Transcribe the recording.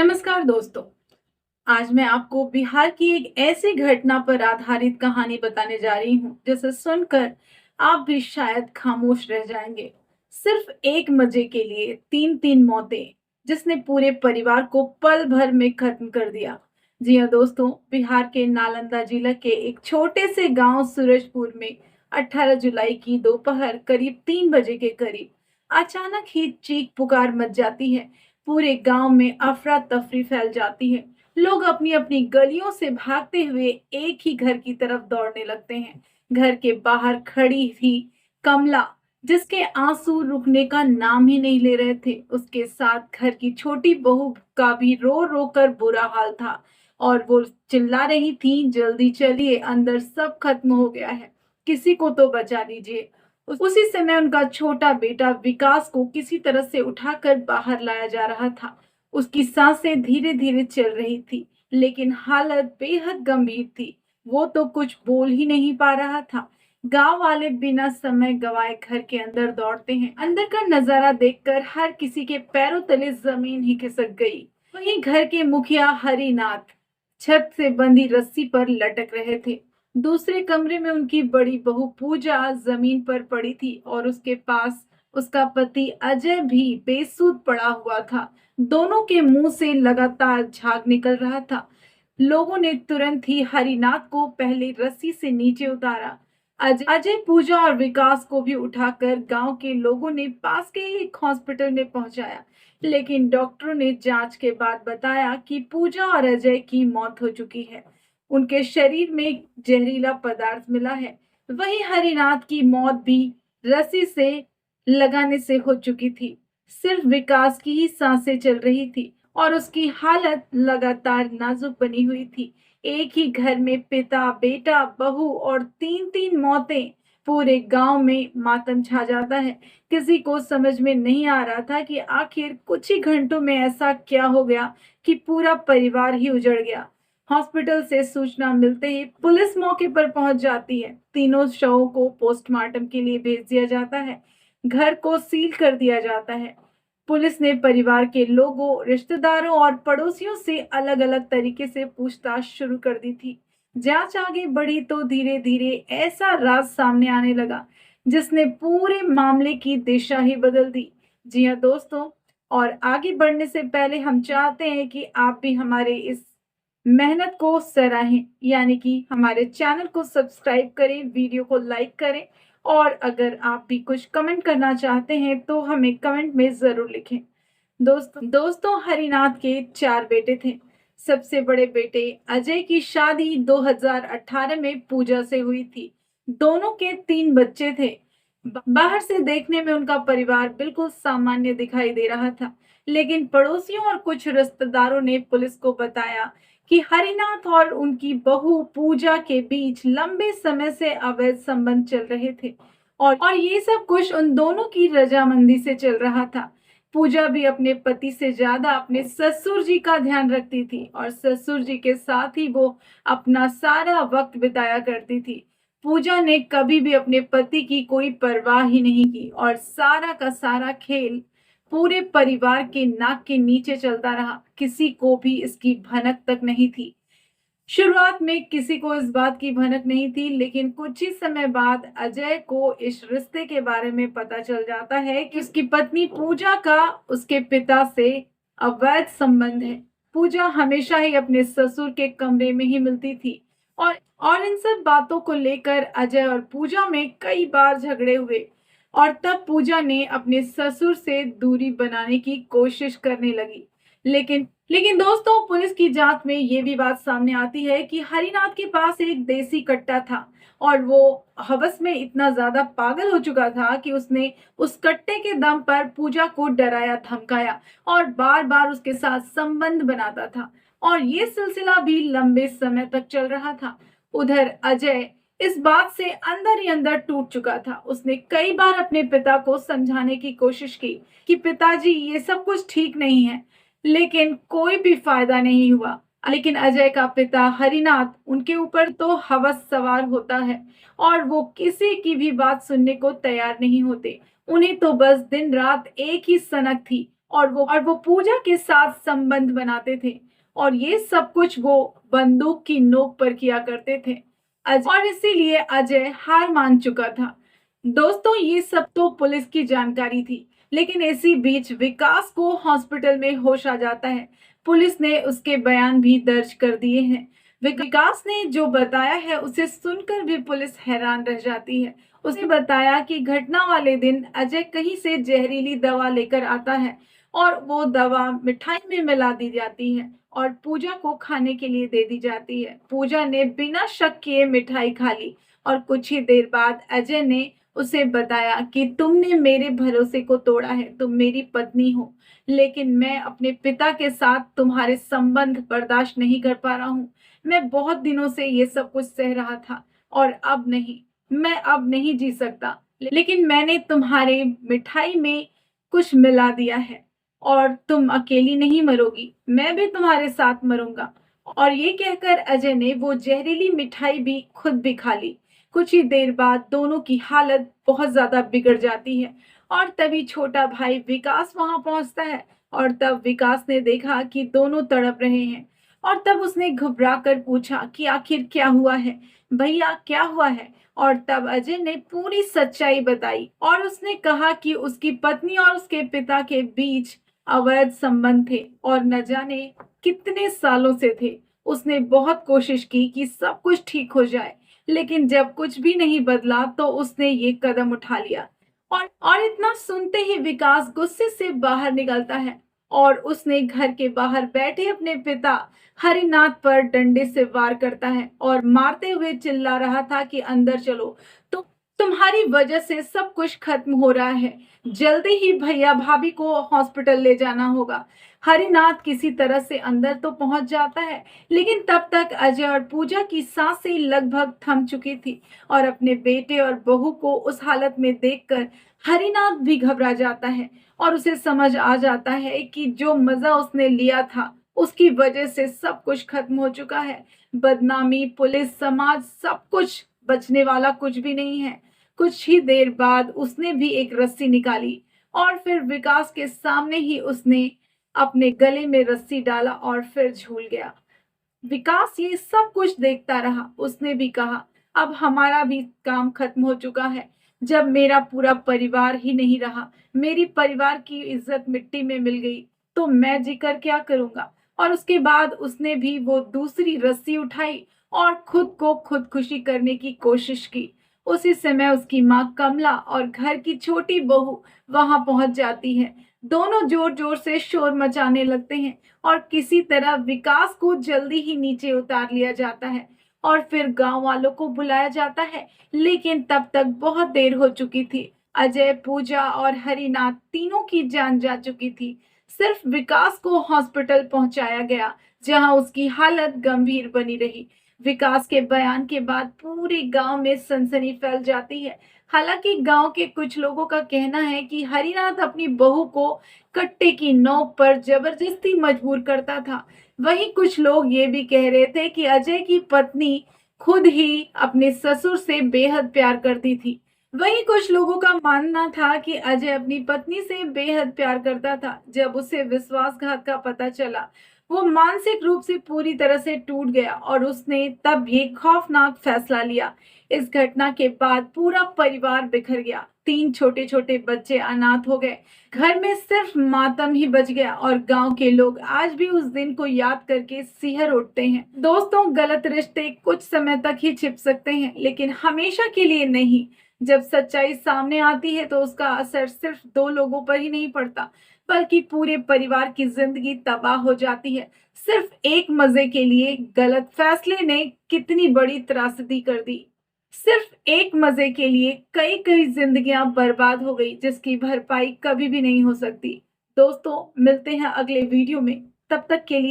नमस्कार दोस्तों। आज मैं आपको बिहार की एक ऐसी घटना पर आधारित कहानी बताने जा रही हूँ जिसे सुनकर आप भी शायद खामोश रह जाएंगे। सिर्फ एक मजे के लिए तीन तीन मौतें जिसने पूरे परिवार को पल भर में खत्म कर दिया। जी हाँ दोस्तों, बिहार के नालंदा जिला के एक छोटे से गांव सूरजपुर में 18 जुलाई की दोपहर करीब 3 बजे के करीब अचानक ही चीख पुकार मच जाती है। पूरे गांव में अफरा तफरी फैल जाती है। लोग अपनी अपनी गलियों से भागते हुए एक ही घर की तरफ दौड़ने लगते हैं। घर के बाहर खड़ी थी कमला, जिसके आंसू रुकने का नाम ही नहीं ले रहे थे। उसके साथ घर की छोटी बहू का भी रो रो कर बुरा हाल था और वो चिल्ला रही थी, जल्दी चलिए, अंदर सब खत्म हो गया है, किसी को तो बचा लीजिए। उसी समय उनका छोटा बेटा विकास को किसी तरह से उठाकर बाहर लाया जा रहा था। उसकी सांसें धीरे धीरे चल रही थी, लेकिन हालत बेहद गंभीर थी। वो तो कुछ बोल ही नहीं पा रहा था। गांव वाले बिना समय गवाए घर के अंदर दौड़ते हैं। अंदर का नजारा देखकर हर किसी के पैरों तले जमीन ही खिसक गई। वहीं घर के मुखिया हरिनाथ छत से बंधी रस्सी पर लटक रहे थे। दूसरे कमरे में उनकी बड़ी बहू पूजा जमीन पर पड़ी थी और उसके पास उसका पति अजय भी बेसुध पड़ा हुआ था। दोनों के मुंह से लगातार झाग निकल रहा था। लोगों ने तुरंत ही हरिनाथ को पहले रस्सी से नीचे उतारा। अजय, पूजा और विकास को भी उठाकर गांव के लोगों ने पास के ही एक हॉस्पिटल में पहुंचाया। लेकिन डॉक्टरों ने जांच के बाद बताया कि पूजा और अजय की मौत हो चुकी है। उनके शरीर में जहरीला पदार्थ मिला है। वहीं हरिनाथ की मौत भी रस्सी से लगाने से हो चुकी थी। सिर्फ विकास की ही सांसें चल रही थी और उसकी हालत लगातार नाजुक बनी हुई थी। एक ही घर में पिता, बेटा, बहू और तीन तीन मौतें, पूरे गांव में मातम छा जाता है। किसी को समझ में नहीं आ रहा था कि आखिर कुछ ही घंटों में ऐसा क्या हो गया कि पूरा परिवार ही उजड़ गया। हॉस्पिटल से सूचना मिलते ही पुलिस मौके पर पहुंच जाती है। तीनों शवों को पोस्टमार्टम के लिए भेज दिया जाता है। घर को सील कर दिया जाता है। पुलिस ने परिवार के लोगों, रिश्तेदारों और पड़ोसियों से अलग-अलग तरीके से पूछताछ शुरू कर दी थी। जांच आगे बढ़ी तो धीरे-धीरे ऐसा राज सामने आने लगा जिसने पूरे मामले की दिशा ही बदल दी। जी हाँ दोस्तों, और आगे बढ़ने से पहले हम चाहते हैं कि आप भी हमारे इस मेहनत को सराहें, यानी कि हमारे चैनल को सब्सक्राइब करें, वीडियो को लाइक करें और अगर आप भी कुछ कमेंट करना चाहते हैं तो हमें कमेंट में ज़रूर लिखें। दोस्तों हरिनाथ के 4 बेटे थे। सबसे बड़े बेटे अजय की शादी 2018 में पूजा से हुई थी। दोनों के 3 बच्चे थे। बाहर से देखने में उनका परिवार बिल्कुल सामान्य दिखाई दे रहा था, लेकिन पड़ोसियों और कुछ रिश्तेदारों ने पुलिस को बताया कि हरिनाथ और उनकी बहू पूजा के बीच लंबे समय से अवैध संबंध चल रहे थे और ये सब कुछ उन दोनों की रजामंदी से चल रहा था। पूजा भी अपने पति से ज्यादा अपने ससुर जी का ध्यान रखती थी और ससुर जी के साथ ही वो अपना सारा वक्त बिताया करती थी। पूजा ने कभी भी अपने पति की कोई परवाह ही नहीं की और सारा का सारा खेल पूरे परिवार के नाक के नीचे चलता रहा। किसी को भी इसकी भनक तक नहीं थी। शुरुआत में किसी को इस बात की भनक नहीं थी, लेकिन कुछ ही समय बाद अजय को इस रिश्ते के बारे में पता चल जाता है कि उसकी पत्नी पूजा का उसके पिता से अवैध संबंध है। पूजा हमेशा ही अपने ससुर के कमरे में ही मिलती थी और इन सब बातों को लेकर अजय और पूजा में कई बार झगड़े हुए और तब पूजा ने अपने ससुर से दूरी बनाने की कोशिश करने लगी। लेकिन दोस्तों, पुलिस की जांच में ये भी बात सामने आती है कि हरिनाथ के पास एक देसी कट्टा था और वो हवस में इतना ज्यादा पागल हो चुका था कि उसने उस कट्टे के दम पर पूजा को डराया, धमकाया और बार बार उसके साथ संबंध बनाता था और ये सिलसिला भी लंबे समय तक चल रहा था। उधर अजय इस बात से अंदर ही अंदर टूट चुका था। उसने कई बार अपने पिता को समझाने की कोशिश की कि पिताजी, ये सब कुछ ठीक नहीं है, लेकिन कोई भी फायदा नहीं हुआ। लेकिन अजय का पिता हरिनाथ, उनके ऊपर तो हवस सवार होता है और वो किसी की भी बात सुनने को तैयार नहीं होते। उन्हें तो बस दिन रात एक ही सनक थी और वो पूजा के साथ संबंध बनाते थे और ये सब कुछ वो बंदूक की नोक पर किया करते थे। और इसीलिए अजय हार मान चुका था। दोस्तों, ये सब तो पुलिस की जानकारी थी, लेकिन इसी बीच विकास को हॉस्पिटल में होश आ जाता है। पुलिस ने उसके बयान भी दर्ज कर दिए हैं। विकास ने जो बताया है उसे सुनकर भी पुलिस हैरान रह जाती है। उसने बताया कि घटना वाले दिन अजय कहीं से जहरीली दवा लेकर आता है और वो दवा मिठाई में मिला दी जाती है और पूजा को खाने के लिए दे दी जाती है। पूजा ने बिना शक किए मिठाई खा ली और कुछ ही देर बाद अजय ने उसे बताया कि तुमने मेरे भरोसे को तोड़ा है, तुम मेरी पत्नी हो, लेकिन मैं अपने पिता के साथ तुम्हारे संबंध बर्दाश्त नहीं कर पा रहा हूँ। मैं बहुत दिनों से ये सब कुछ सह रहा था और मैं अब नहीं जी सकता। लेकिन मैंने तुम्हारे मिठाई में कुछ मिला दिया है और तुम अकेली नहीं मरोगी, मैं भी तुम्हारे साथ मरूंगा। और ये कहकर अजय ने वो जहरीली मिठाई भी खुद भी खा ली। कुछ ही देर बाद दोनों की हालत बहुत ज्यादा बिगड़ जाती है और तभी छोटा भाई विकास वहां पहुंचता है और तब विकास ने देखा कि दोनों तड़प रहे हैं और तब उसने घबरा कर पूछा कि आखिर क्या हुआ है, भैया क्या हुआ है। और तब अजय ने पूरी सच्चाई बताई और उसने कहा कि उसकी पत्नी और उसके पिता के बीच अवैध संबंध थे और न जाने कितने सालों से थे। उसने बहुत कोशिश की कि सब कुछ ठीक हो जाए, लेकिन जब कुछ भी नहीं बदला तो उसने ये कदम उठा लिया। और इतना सुनते ही विकास गुस्से से बाहर निकलता है और उसने घर के बाहर बैठे अपने पिता हरिनाथ पर डंडे से वार करता है और मारते हुए चिल्ला रहा था कि अंदर चलो, तो तुम्हारी वजह से सब कुछ खत्म हो रहा है। जल्दी ही भैया भाभी को हॉस्पिटल ले जाना होगा। हरिनाथ किसी तरह से अंदर तो पहुंच जाता है, लेकिन तब तक अजय और पूजा की सांसें लगभग थम चुकी थी और अपने बेटे और बहू को उस हालत में देखकर हरिनाथ भी घबरा जाता है और उसे समझ आ जाता है कि जो मजा उसने लिया था उसकी वजह से सब कुछ खत्म हो चुका है। बदनामी, पुलिस, समाज, सब कुछ, बचने वाला कुछ भी नहीं है। कुछ ही देर बाद उसने भी एक रस्सी निकाली और फिर विकास के सामने ही उसने अपने गले में रस्सी डाला और फिर झूल गया। विकास ये सब कुछ देखता रहा। उसने भी कहा, अब हमारा भी काम खत्म हो चुका है। जब मेरा पूरा परिवार ही नहीं रहा, मेरी परिवार की इज्जत मिट्टी में मिल गई, तो मैं जीकर क्या करूंगा। और उसके बाद उसने भी वो दूसरी रस्सी उठाई और खुद को खुदकुशी करने की कोशिश की। उसी समय उसकी माँ कमला और घर की छोटी बहू वहां पहुंच जाती है। दोनों जोर जोर से शोर मचाने लगते हैं और किसी तरह विकास को जल्दी ही नीचे उतार लिया जाता है और फिर गांव वालों को बुलाया जाता है, लेकिन तब तक बहुत देर हो चुकी थी। अजय, पूजा और हरिनाथ तीनों की जान जा चुकी थी। सिर्फ विकास को हॉस्पिटल पहुंचाया गया, जहां उसकी हालत गंभीर बनी रही। विकास के बयान के बाद पूरे गांव में सनसनी फैल जाती है। हालांकि गांव के कुछ लोगों का कहना है कि हरिनाथ अपनी बहू को कट्टे की नोक पर जबरदस्ती मजबूर करता था। वहीं कुछ लोग ये भी कह रहे थे कि अजय की पत्नी खुद ही अपने ससुर से बेहद प्यार करती थी। वहीं कुछ लोगों का मानना था कि अजय अपनी पत्नी से बेहद प्यार करता था। जब उसे विश्वासघात का पता चला, वो मानसिक रूप से पूरी तरह से टूट गया और उसने तब भी खौफनाक फैसला लिया। इस घटना के बाद पूरा परिवार बिखर गया। 3 छोटे छोटे बच्चे अनाथ हो गए। घर में सिर्फ मातम ही बच गया और गांव के लोग आज भी उस दिन को याद करके सिहर उठते हैं। दोस्तों, गलत रिश्ते कुछ समय तक ही छिप सकते हैं, लेकिन हमेशा के लिए नहीं। जब सच्चाई सामने आती है तो उसका असर सिर्फ 2 लोगों पर ही नहीं पड़ता, बल्कि पूरे परिवार की जिंदगी तबाह हो जाती है। सिर्फ एक मजे के लिए गलत फैसले ने कितनी बड़ी त्रासदी कर दी। सिर्फ एक मजे के लिए कई कई जिंदगियां बर्बाद हो गई, जिसकी भरपाई कभी भी नहीं हो सकती। दोस्तों, मिलते हैं अगले वीडियो में। तब तक के लिए